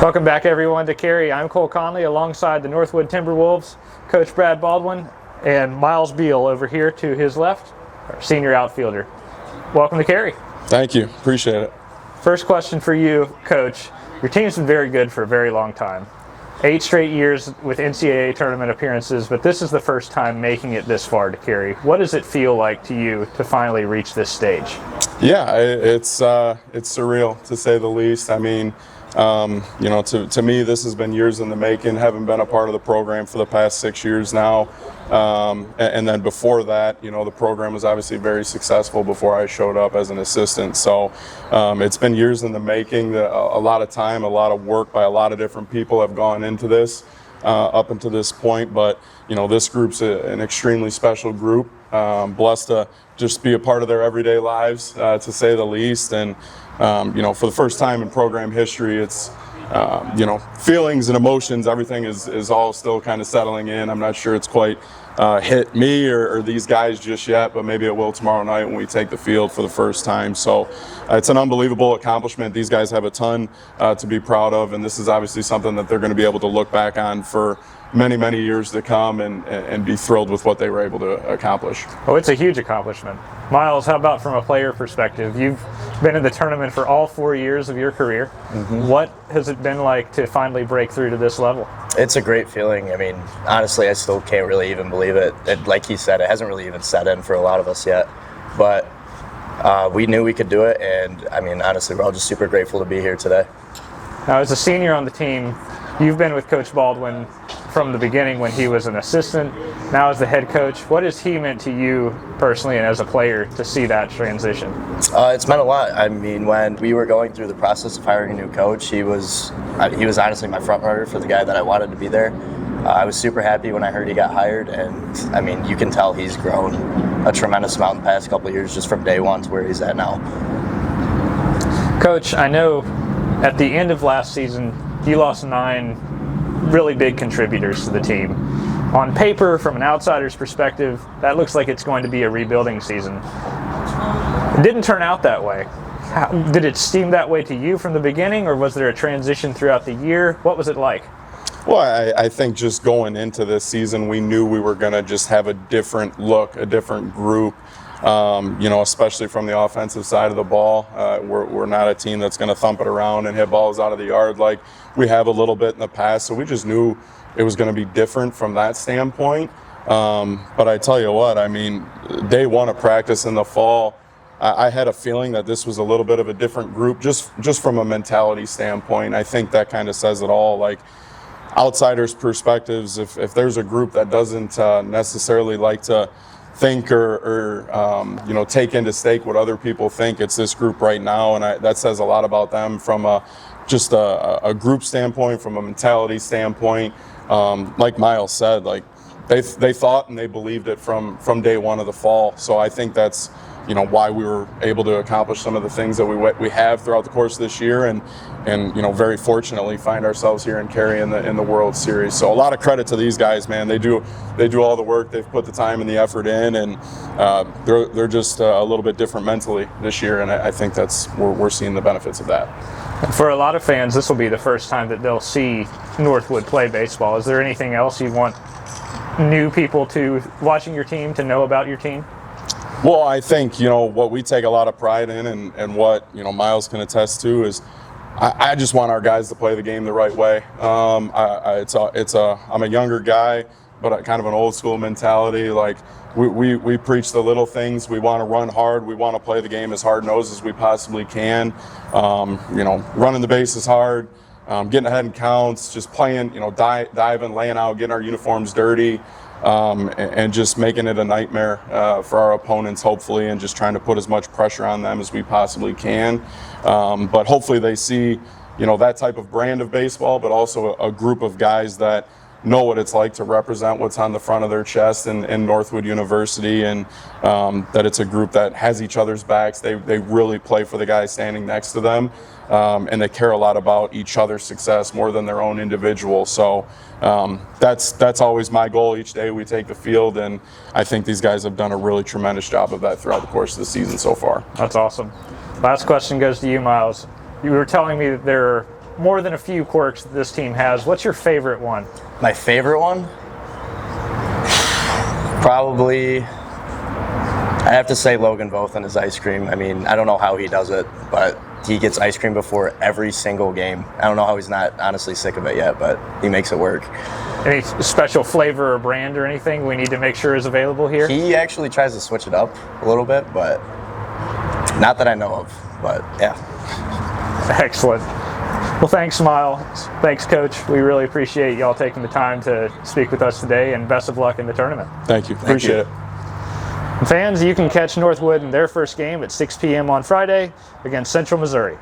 Welcome back, everyone, to Carey. I'm Cole Conley alongside the Northwood Timberwolves, Coach Brad Baldwin, and Myles Beale over here to his left, our senior outfielder. Welcome to Carey. Thank you. Appreciate it. First question for you, Coach. Your team's been very good for a very long time. 8 straight years with NCAA tournament appearances, but this is the first time making it this far to Carey. What does it feel like to you to finally reach this stage? Yeah, it's surreal, to say the least. I mean, to me, this has been years in the making. Having been a part of the program for the past 6 years now, and then before that, the program was obviously very successful before I showed up as an assistant. So it's been years in the making. A lot of time, a lot of work by a lot of different people have gone into this up until this point. But this group's an extremely special group. Blessed to just be a part of their everyday lives, to say the least. And for the first time in program history, it's feelings and emotions, everything is all still kind of settling in. I'm not sure it's quite hit me or these guys just yet, but maybe it will tomorrow night when we take the field for the first time. So it's an unbelievable accomplishment. These guys have a ton to be proud of, and this is obviously something that they're going to be able to look back on for many, many years to come and be thrilled with what they were able to accomplish. Oh, it's a huge accomplishment. Myles, how about from a player perspective? You've been in the tournament for all 4 years of your career. Mm-hmm. What has it been like to finally break through to this level? It's a great feeling. I mean, honestly, I still can't really even believe it. Like he said, it hasn't really even set in for a lot of us yet. But we knew we could do it, and I mean, honestly, we're all just super grateful to be here today. Now, as a senior on the team, you've been with Coach Baldwin from the beginning when he was an assistant, now as the head coach. What has he meant to you personally and as a player to see that transition? It's meant a lot. I mean, when we were going through the process of hiring a new coach, he was honestly my front runner for the guy that I wanted to be there. I was super happy when I heard he got hired, and I mean, you can tell he's grown a tremendous amount in the past couple of years just from day one to where he's at now. Coach, I know at the end of last season, you lost 9 really big contributors to the team. On paper, from an outsider's perspective, that looks like it's going to be a rebuilding season. It didn't turn out that way. Did it seem that way to you from the beginning, or was there a transition throughout the year? What was it like? Well, I think just going into this season, we knew we were going to just have a different look, a different group. Especially from the offensive side of the ball. We're not a team that's going to thump it around and hit balls out of the yard like we have a little bit in the past. So we just knew it was going to be different from that standpoint. But I tell you what, I mean, day one of practice in the fall, I had a feeling that this was a little bit of a different group just from a mentality standpoint. I think that kind of says it all. Like, outsiders' perspectives, if there's a group that doesn't necessarily like to think or take into stake what other people think, it's this group right now, and that says a lot about them from just a group standpoint, from a mentality standpoint. Like Myles said, like they thought and they believed it from day one of the fall. So I think that's why we were able to accomplish some of the things that we have throughout the course of this year, and very fortunately find ourselves here in Carey in the World Series. So a lot of credit to these guys, man. They do all the work. They've put the time and the effort in, and they're just a little bit different mentally this year, and I think we're seeing the benefits of that. For a lot of fans, this will be the first time that they'll see Northwood play baseball. Is there anything else you want new people to watching your team to know about your team? Well, I think, what we take a lot of pride in and what, Myles can attest to is I just want our guys to play the game the right way. I'm a younger guy, but kind of an old school mentality. Like we preach the little things. We want to run hard. We want to play the game as hard-nosed as we possibly can. Running the bases hard, getting ahead in counts, just playing, diving, laying out, getting our uniforms dirty. And just making it a nightmare for our opponents, hopefully, and just trying to put as much pressure on them as we possibly can. But hopefully they see, that type of brand of baseball, but also a group of guys that know what it's like to represent what's on the front of their chest in Northwood University, and that it's a group that has each other's backs. They really play for the guy standing next to them, and they care a lot about each other's success more than their own individual. So that's always my goal each day we take the field, and I think these guys have done a really tremendous job of that throughout the course of the season so far. That's awesome. Last question goes to you, Myles. You were telling me that there are more than a few quirks that this team has. What's your favorite one? My favorite one? Probably, I have to say Logan Voth and his ice cream. I mean, I don't know how he does it, but he gets ice cream before every single game. I don't know how he's not honestly sick of it yet, but he makes it work. Any special flavor or brand or anything we need to make sure is available here? He actually tries to switch it up a little bit, but not that I know of, but yeah. Excellent. Well, thanks, Myles. Thanks, Coach. We really appreciate y'all taking the time to speak with us today, and best of luck in the tournament. Thank you. Appreciate it. Fans, you can catch Northwood in their first game at 6 p.m. on Friday against Central Missouri.